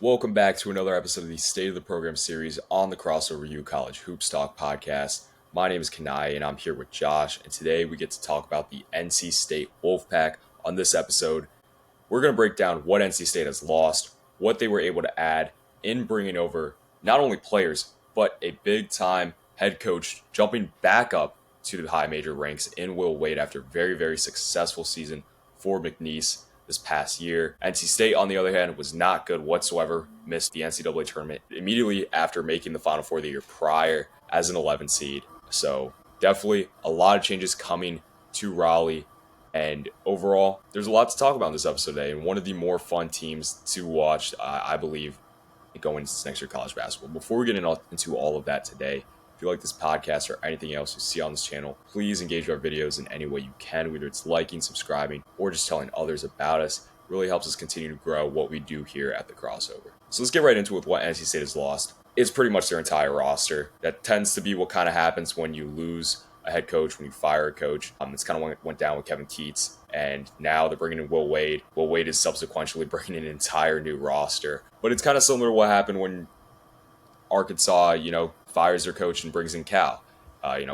Welcome back to another episode of the State of the Program series on the Crossover U College Hoops Talk podcast. My name is Kanaye and I'm here with Josh, and today we get to talk about the NC State Wolfpack. On this episode, we're going to break down what NC State has lost, what they were able to add in bringing over not only players, but a big-time head coach jumping back up to the high major ranks in Will Wade after a very, very successful season for McNeese this past year. NC State, on the other hand, was not good whatsoever, missed the NCAA tournament immediately after making the Final Four the year prior as an 11 seed. So definitely a lot of changes coming to Raleigh. And overall, there's a lot to talk about in this episode today, and one of the more fun teams to watch, I believe, going into next year college basketball. Before we get into all of that today, if you like this podcast or anything else you see on this channel, please engage with our videos in any way you can, whether it's liking, subscribing, or just telling others about us. It really helps us continue to grow what we do here at the Crossover. So let's get right into it with what NC State has lost. It's pretty much their entire roster. That tends to be what kind of happens when you lose a head coach, when you fire a coach. It's kind of what went down with Kevin Keats, and now they're bringing in Will Wade. Will Wade is subsequently bringing in an entire new roster. But it's kind of similar to what happened when Arkansas, fires their coach and brings in Cal.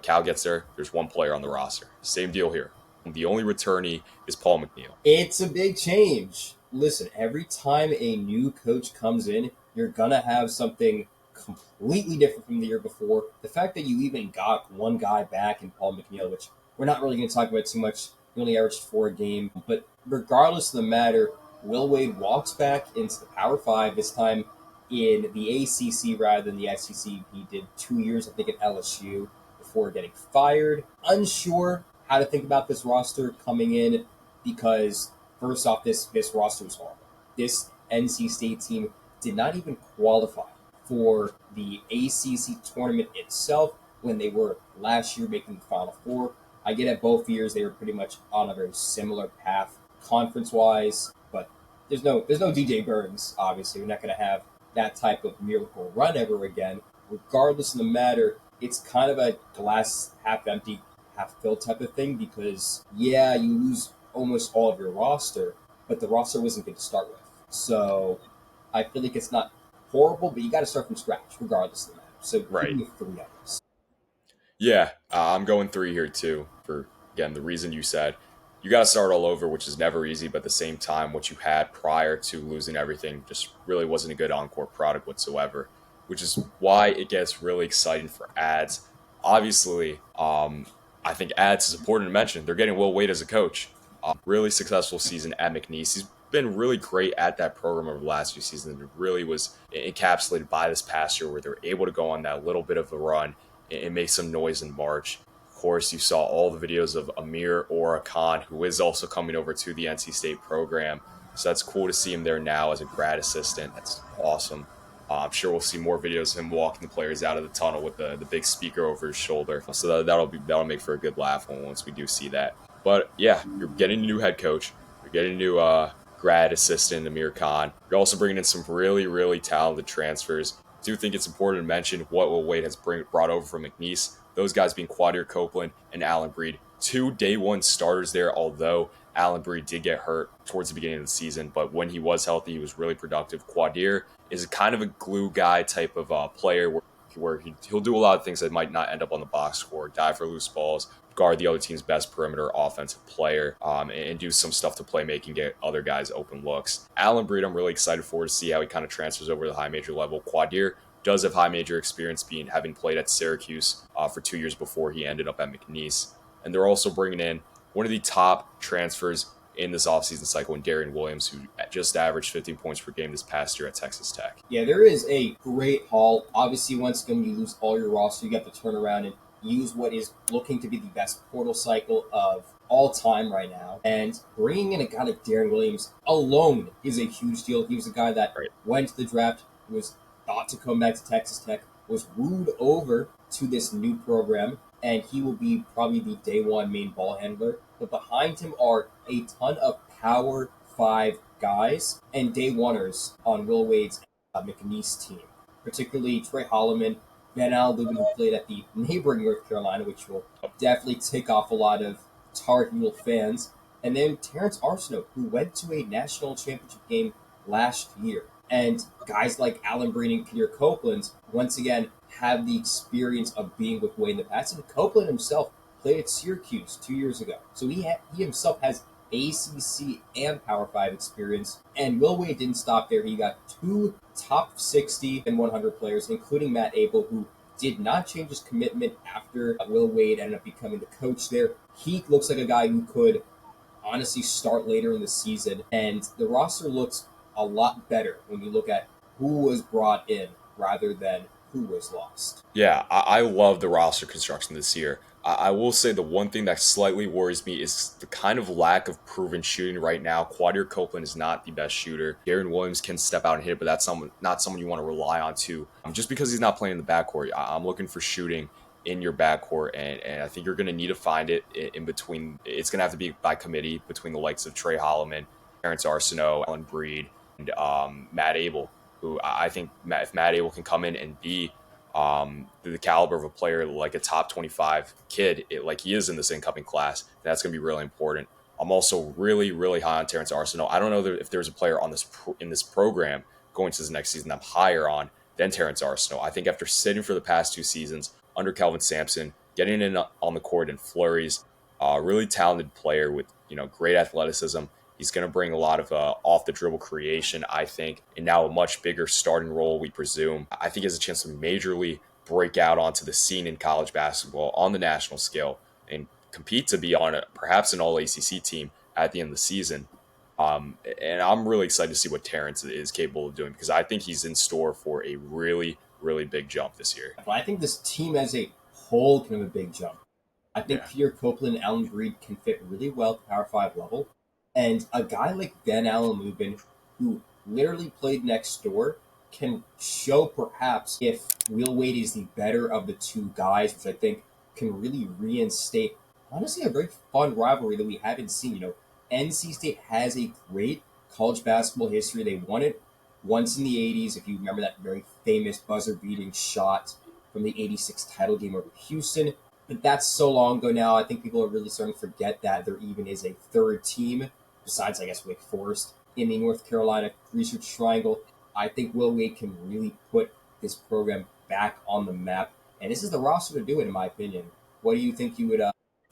Cal gets there. There's one player on the roster. Same deal here. The only returnee is Paul McNeil. It's a big change. Listen, every time a new coach comes in, you're going to have something completely different from the year before. The fact that you even got one guy back in Paul McNeil, which we're not really going to talk about too much. He only averaged 4 a game. But regardless of the matter, Will Wade walks back into the Power 5, this time in the ACC rather than the SEC. He did 2 years, I think, at LSU before getting fired. Unsure how to think about this roster coming in because, first off, this roster was horrible. This NC State team did not even qualify for the ACC tournament itself when they were last year making the Final Four. I get at both years they were pretty much on a very similar path conference-wise, but there's no DJ Burns, obviously. We're not going to have that type of miracle run ever again. Regardless of the matter, it's kind of a glass half empty, half filled type of thing because, yeah, you lose almost all of your roster, but the roster wasn't good to start with. So I feel like it's not horrible, but you got to start from scratch regardless of the matter. So Right. give me 3 of this. Yeah, I'm going 3 here too for, again, the reason you said. You got to start all over, which is never easy, but at the same time, what you had prior to losing everything just really wasn't a good on-court product whatsoever, which is why it gets really exciting for ads. Obviously, I think ads is important to mention. They're getting Will Wade as a coach. Really successful season at McNeese. He's been really great at that program over the last few seasons. It really was encapsulated by this past year where they were able to go on that little bit of a run and make some noise in March. Of course, you saw all the videos of Amir Ora Khan, who is also coming over to the NC State program. So that's cool to see him there now as a grad assistant. That's awesome. I'm sure we'll see more videos of him walking the players out of the tunnel with the big speaker over his shoulder. So that'll make for a good laugh once we do see that. But yeah, you're getting a new head coach. You're getting a new grad assistant, Amir Khan. You're also bringing in some really, really talented transfers. I do think it's important to mention what Will Wade has brought over from McNeese. Those guys being Quadir Copeland and Allen Breed. 2 day one starters there, although Allen Breed did get hurt towards the beginning of the season. But when he was healthy, he was really productive. Quadir is kind of a glue guy type of player where he'll do a lot of things that might not end up on the box score, dive for loose balls, guard the other team's best perimeter offensive player, and do some stuff to playmaking, get other guys open looks. Allen Breed, I'm really excited for to see how he kind of transfers over to the high major level. Quadir does have high major experience having played at Syracuse for 2 years before he ended up at McNeese. And they're also bringing in one of the top transfers in this offseason cycle in Darian Williams, who just averaged 15 points per game this past year at Texas Tech. Yeah, there is a great haul. Obviously, once again, you lose all your roster, you got to turn around and use what is looking to be the best portal cycle of all time right now. And bringing in a guy like Darian Williams alone is a huge deal. He was a guy that went to the draft, was thought to come back to Texas Tech, was wooed over to this new program, and he will be probably the day one main ball handler. But behind him are a ton of Power 5 guys and day oneers on Will Wade's McNeese team, particularly Trey Holloman, Van Alduin, who played at the neighboring North Carolina, which will definitely tick off a lot of Tar Heel fans. And then Terrence Arsenault, who went to a national championship game last year. And guys like Alan Breen and Peter Copeland, once again, have the experience of being with Wade in the past. And Copeland himself played at Syracuse 2 years ago. So he himself has ACC and Power 5 experience. And Will Wade didn't stop there. He got two top 60 and 100 players, including Matt Abel, who did not change his commitment after Will Wade ended up becoming the coach there. He looks like a guy who could honestly start later in the season. And the roster looks a lot better when you look at who was brought in rather than who was lost. Yeah, I love the roster construction this year. I will say the one thing that slightly worries me is the kind of lack of proven shooting right now. Quadir Copeland is not the best shooter. Darren Williams can step out and hit, but that's not someone you want to rely on too. Just because he's not playing in the backcourt, I'm looking for shooting in your backcourt, and I think you're going to need to find it in between. It's going to have to be by committee between the likes of Trey Holloman, Terrence Arsenault, Alan Breed, and Matt Abel, who I think if Matt Abel can come in and be the caliber of a player like a top 25 kid, like he is in this incoming class, that's going to be really important. I'm also really, really high on Terrence Arsenault. I don't know if there's a player on in this program going to the next season I'm higher on than Terrence Arsenault. I think after sitting for the past 2 seasons under Kelvin Sampson, getting in on the court in flurries, really talented player with great athleticism. He's going to bring a lot of off the dribble creation, I think, and now a much bigger starting role, we presume. I think he has a chance to majorly break out onto the scene in college basketball on the national scale and compete to be on perhaps an all ACC team at the end of the season. And I'm really excited to see what Terrence is capable of doing because I think he's in store for a really, really big jump this year. But I think this team as a whole can have a big jump. I think Yeah. Peter Copeland and Alan Breed can fit really well at the Power 5 level. And a guy like Van Allen Lubin, who literally played next door, can show perhaps if Will Wade is the better of the two guys, which I think can really reinstate, honestly, a very fun rivalry that we haven't seen. NC State has a great college basketball history. They won it once in the 80s, if you remember that very famous buzzer-beating shot from the 86 title game over Houston. But that's so long ago now, I think people are really starting to forget that there even is a third team, besides, I guess, Wake Forest, in the North Carolina Research Triangle. I think Will Wade can really put this program back on the map. And this is the roster to do it, in my opinion. What do you think you would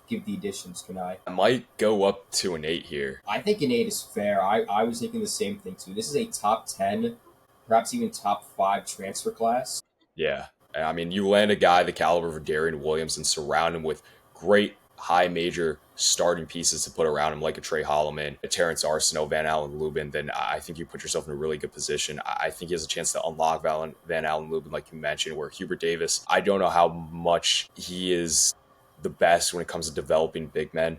give the additions, Kanaye? I might go up to an 8 here. I think an 8 is fair. I was thinking the same thing, too. This is a top 10, perhaps even top 5 transfer class. Yeah. I mean, you land a guy the caliber of Darren Williams and surround him with great high major starting pieces to put around him, like a Trey Holloman, a Terrence Arsenault, Van Allen Lubin, then I think you put yourself in a really good position. I think he has a chance to unlock Van Allen Lubin, like you mentioned, where Hubert Davis, I don't know how much he is the best when it comes to developing big men.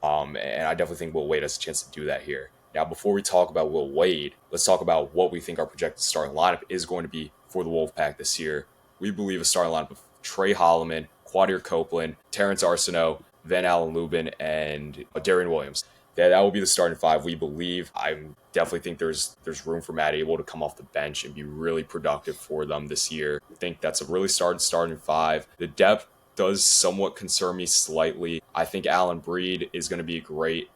And I definitely think Will Wade has a chance to do that here. Now, before we talk about Will Wade, let's talk about what we think our projected starting lineup is going to be for the Wolfpack this year. We believe a starting lineup of Trey Holloman, Quadir Copeland, Terrence Arsenault, Van Allen Lubin, and Darren Williams. That will be the starting five, we believe. I definitely think there's room for Matt Abel to come off the bench and be really productive for them this year. I think that's a really starting five. The depth does somewhat concern me slightly. I think Alan Breed is going to be a great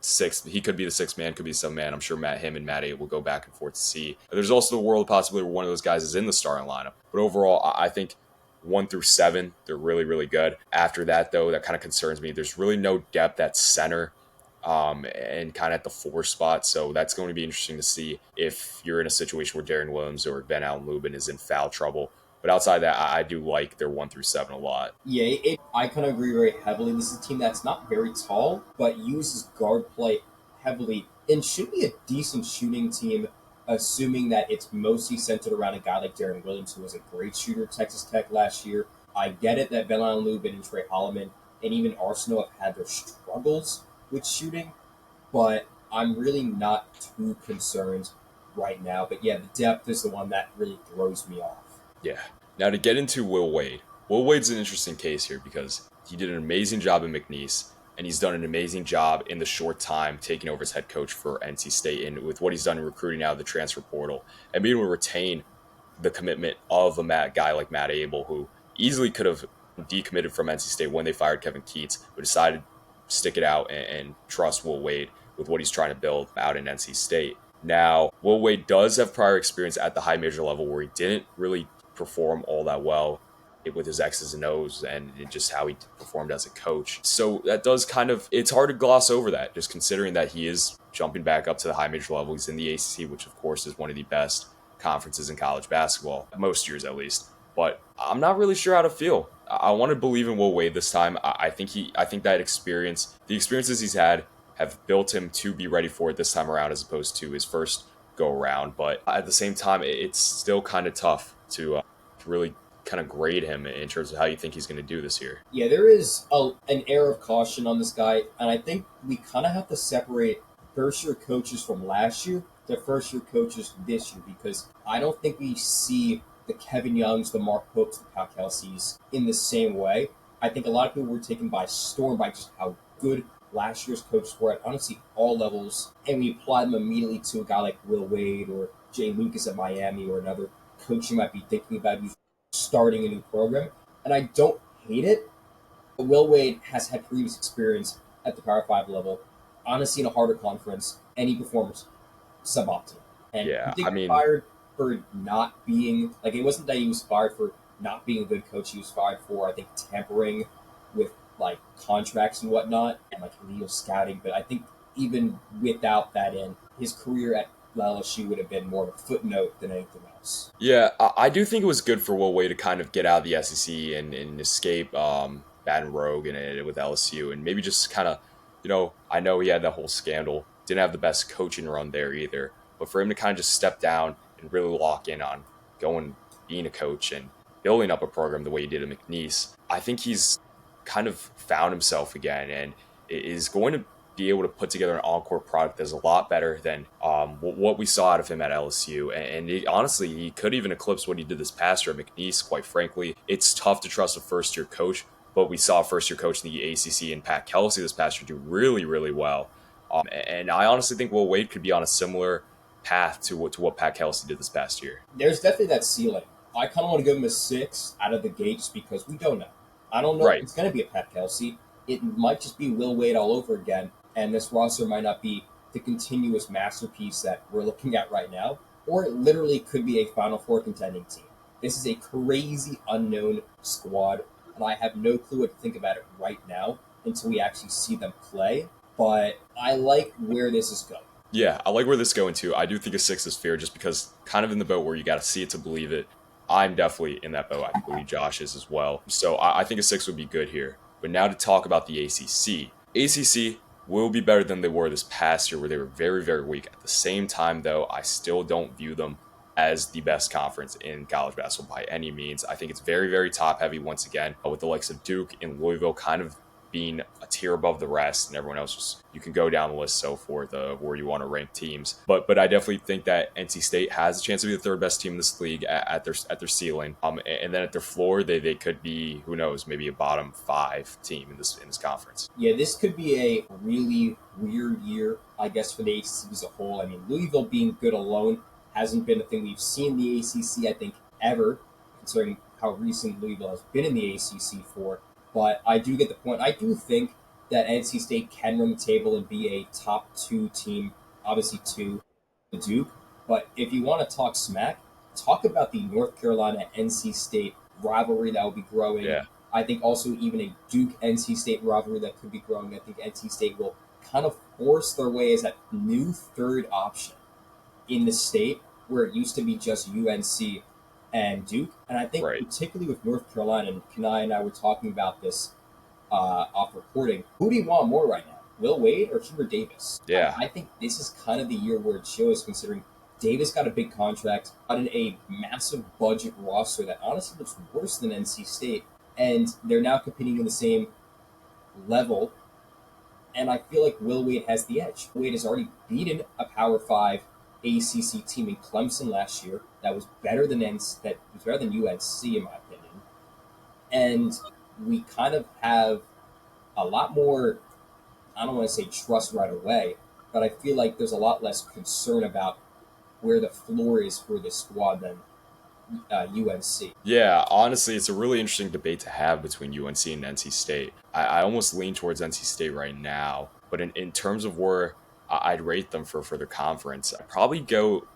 sixth. He could be the sixth man, could be some man. I'm sure him and Matt Abel will go back and forth to see. There's also the world of possibility where one of those guys is in the starting lineup. But overall, I think 1 through 7, they're really, really good. After that, though, that kind of concerns me. There's really no depth at center and kind of at the 4 spot. So that's going to be interesting to see if you're in a situation where Darren Williams or Van Allen Lubin is in foul trouble. But outside that, I do like their 1 through 7 a lot. Yeah, I kind of agree very heavily. This is a team that's not very tall, but uses guard play heavily and should be a decent shooting team, assuming that it's mostly centered around a guy like Darren Williams, who was a great shooter at Texas Tech last year. I get it that Van Allen Lubin and Trey Holloman and even Arsenault have had their struggles with shooting, but I'm really not too concerned right now. But yeah, the depth is the one that really throws me off. Yeah. Now to get into Will Wade. Will Wade's an interesting case here because he did an amazing job in McNeese, and he's done an amazing job in the short time taking over as head coach for NC State, and with what he's done in recruiting out of the transfer portal, and being able to retain the commitment of a guy like Matt Abel, who easily could have decommitted from NC State when they fired Kevin Keatts, but decided to stick it out and trust Will Wade with what he's trying to build out in NC State. Now, Will Wade does have prior experience at the high major level where he didn't really perform all that well with his X's and O's and just how he performed as a coach. So that does kind of, it's hard to gloss over that, just considering that he is jumping back up to the high major level. He's in the ACC, which of course is one of the best conferences in college basketball, most years at least. But I'm not really sure how to feel. I want to believe in Will Wade this time. I think that experience, the experiences he's had, have built him to be ready for it this time around, as opposed to his first go around. But at the same time, it's still kind of tough to really kind of grade him in terms of how you think he's going to do this year. Yeah, there is an air of caution on this guy, and I think we kind of have to separate first year coaches from last year to first year coaches this year because I don't think we see the Kevin Youngs, the Mark Popes, the Pat Kelseys in the same way. I think a lot of people were taken by storm by just how good last year's coaches were at honestly all levels, and we apply them immediately to a guy like Will Wade or Jay Lucas at Miami or another coach you might be thinking about who's starting a new program. And I don't hate it. But Will Wade has had previous experience at the Power 5 level, honestly in a harder conference, and he performs suboptimal. And you Yeah, think I you're mean, fired for not being like it wasn't that he was fired for not being a good coach. He was fired for I think tampering with like contracts and whatnot and like illegal scouting. But I think even without that in, his career at LSU would have been more of a footnote than anything else. yeah, I do think it was good for Will Wade to kind of get out of the SEC and escape Baton Rouge and with LSU and maybe just kind of, I know he had that whole scandal, didn't have the best coaching run there either, but for him to kind of just step down and really lock in on going, being a coach and building up a program the way he did at McNeese, I think he's kind of found himself again and is going to be able to put together an encore product that's a lot better than what we saw out of him at LSU. And honestly, he could even eclipse what he did this past year at McNeese, quite frankly. It's tough to trust a first-year coach, but we saw a first-year coach in the ACC and Pat Kelsey this past year do really, really well. And I honestly think Will Wade could be on a similar path to what Pat Kelsey did this past year. There's definitely that ceiling. I kind of want to give him a 6 out of the gates because we don't know. I don't know if Right. it's going to be a Pat Kelsey. It might just be Will Wade all over again, and this roster might not be the continuous masterpiece that we're looking at right now, or it literally could be a Final Four contending team. This is a crazy unknown squad, and I have no clue what to think about it right now until we actually see them play. But I like where this is going. Yeah, I like where this is going to. I do think a 6 is fair just because kind of in the boat where you got to see it to believe it. I'm definitely in that boat. I believe Josh is as well. So I think a 6 would be good here. But now to talk about the ACC. ACC will be better than they were this past year where they were very, very weak. At the same time, though, I still don't view them as the best conference in college basketball by any means. I think it's very, very top heavy once again, with the likes of Duke and Louisville kind of being a tier above the rest, and everyone else just you can go down the list so forth where you want to rank teams. But I definitely think that NC State has a chance to be the third best team in this league at their ceiling. And then at their floor, they could be, who knows, maybe a bottom 5 team in this conference. Yeah, this could be a really weird year, I guess, for the ACC as a whole. I mean, Louisville being good alone hasn't been a thing we've seen in the ACC, I think, ever, considering how recent Louisville has been in the ACC for. But I do get the point. I do think that NC State can run the table and be a top 2 team, obviously 2, the Duke. But if you want to talk smack, talk about the North Carolina NC State rivalry that will be growing. Yeah. I think also even a Duke NC State rivalry that could be growing. I think NC State will kind of force their way as that new third option in the state where it used to be just UNC and Duke. And I think Right. particularly with North Carolina, and Kanaye and I were talking about this off recording, who do you want more right now? Will Wade or Hubert Davis? Yeah. I think this is kind of the year where it shows considering Davis got a big contract, got in a massive budget roster that honestly looks worse than NC State. And they're now competing in the same level. And I feel like Will Wade has the edge. Wade has already beaten a Power 5 ACC team in Clemson last year that was better than UNC in my opinion. And we kind of have a lot more, I don't want to say trust right away, but I feel like there's a lot less concern about where the floor is for this squad than UNC. Yeah, honestly, it's a really interesting debate to have between UNC and NC State. I almost lean towards NC State right now, but in terms of where I'd rate them for their conference. I'd probably go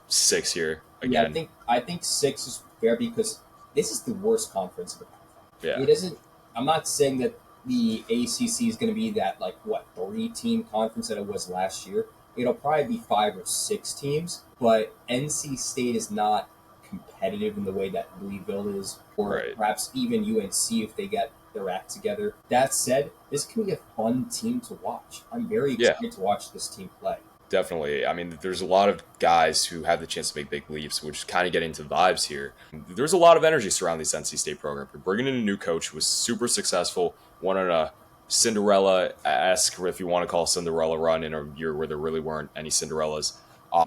6 here Yeah, again. I think six is fair because this is the worst conference of the Power Five. Yeah, It isn't. I'm not saying that the ACC is going to be that like what 3 team conference that it was last year. It'll probably be 5 or 6 teams, but NC State is not competitive in the way that Louisville is, or right. perhaps even UNC if they get their act together. That said, this can be a fun team to watch. I'm very Yeah, excited to watch this team play. definitely. I mean, there's a lot of guys who have the chance to make big leaps, which kind of get into vibes here. There's a lot of energy surrounding this NC State program. You're bringing in a new coach who was super successful, won on a Cinderella-esque, if you want to call Cinderella run in a year where there really weren't any Cinderellas.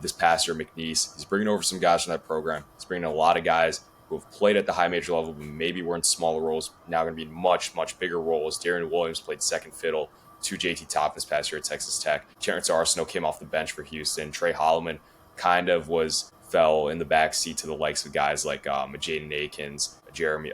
This past year, McNeese, he's bringing over some guys from that program. He's bringing a lot of guys who have played at the high major level, but maybe were in smaller roles, now going to be in much, much bigger roles. Darian Williams played second fiddle to JT Top this past year at Texas Tech. Terrence Arsenault came off the bench for Houston. Trey Holloman kind of fell in the backseat to the likes of guys like Jaden Akins, Jeremy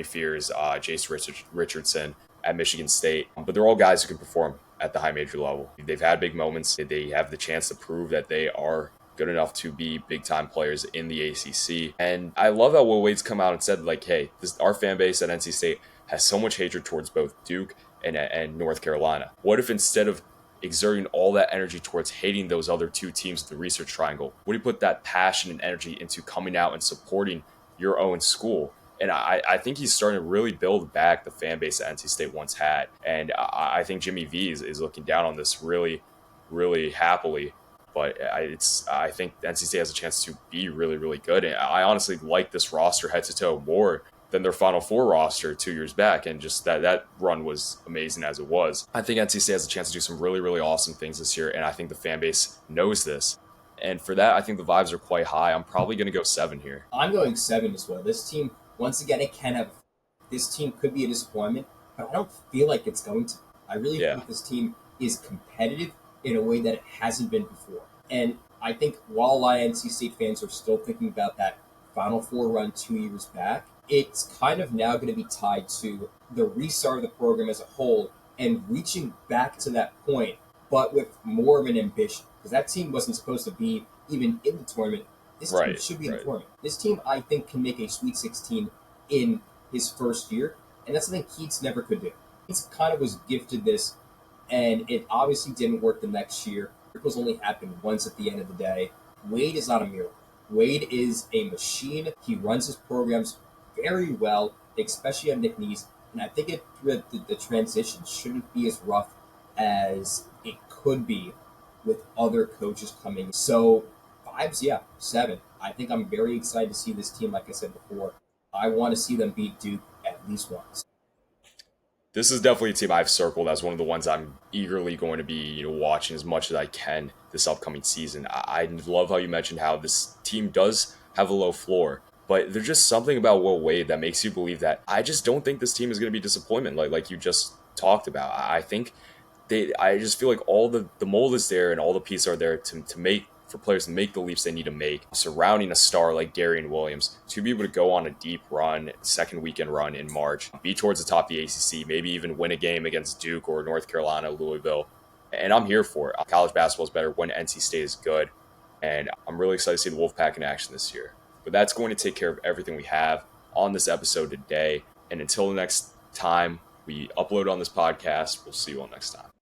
Fears, Jace Richardson at Michigan State. But they're all guys who can perform at the high major level. They've had big moments. They have the chance to prove that they are good enough to be big time players in the ACC. And I love how Will Wade's come out and said, like, hey, our fan base at NC State has so much hatred towards both Duke and North Carolina. What if instead of exerting all that energy towards hating those other 2 teams of the Research Triangle, would you put that passion and energy into coming out and supporting your own school? And I think he's starting to really build back the fan base that NC State once had. And I think Jimmy V is looking down on this really, really happily. But I think NC State has a chance to be really, really good. And I honestly like this roster head to toe more than their Final Four roster 2 years back. And just that run was amazing as it was. I think NC State has a chance to do some really, really awesome things this year. And I think the fan base knows this. And for that, I think the vibes are quite high. I'm probably going to go 7 here. I'm going 7 as well. This team, once again, it can have. This team could be a disappointment, but I don't feel like it's going to. I really Yeah, think this team is competitive in a way that it hasn't been before. And I think while a lot of NC State fans are still thinking about that Final Four run 2 years back, it's kind of now going to be tied to the restart of the program as a whole and reaching back to that point, but with more of an ambition. Because that team wasn't supposed to be even in the tournament. This team right, should be in the right. tournament. This team, I think, can make a Sweet 16 in his first year, and that's something Keats never could do. Keats kind of was gifted this, and it obviously didn't work the next year. Miracles only happen once at the end of the day. Wade is not a miracle. Wade is a machine. He runs his programs very well, especially at McNeese, and I think the transition shouldn't be as rough as it could be with other coaches coming. So vibes, yeah, 7. I think I'm very excited to see this team. Like I said before, I want to see them beat Duke at least once. This is definitely a team I've circled as one of the ones I'm eagerly going to be, watching as much as I can this upcoming season. I love how you mentioned how this team does have a low floor, but there's just something about Will Wade that makes you believe that I just don't think this team is going to be disappointment, like you just talked about. I think I just feel like all the mold is there and all the pieces are there to make for players to make the leaps they need to make surrounding a star like Darian Williams to be able to go on a deep run, second weekend run in March, be towards the top of the ACC, maybe even win a game against Duke or North Carolina, Louisville. And I'm here for it. College basketball is better when NC State is good. And I'm really excited to see the Wolfpack in action this year. But that's going to take care of everything we have on this episode today. And until the next time we upload on this podcast, we'll see you all next time.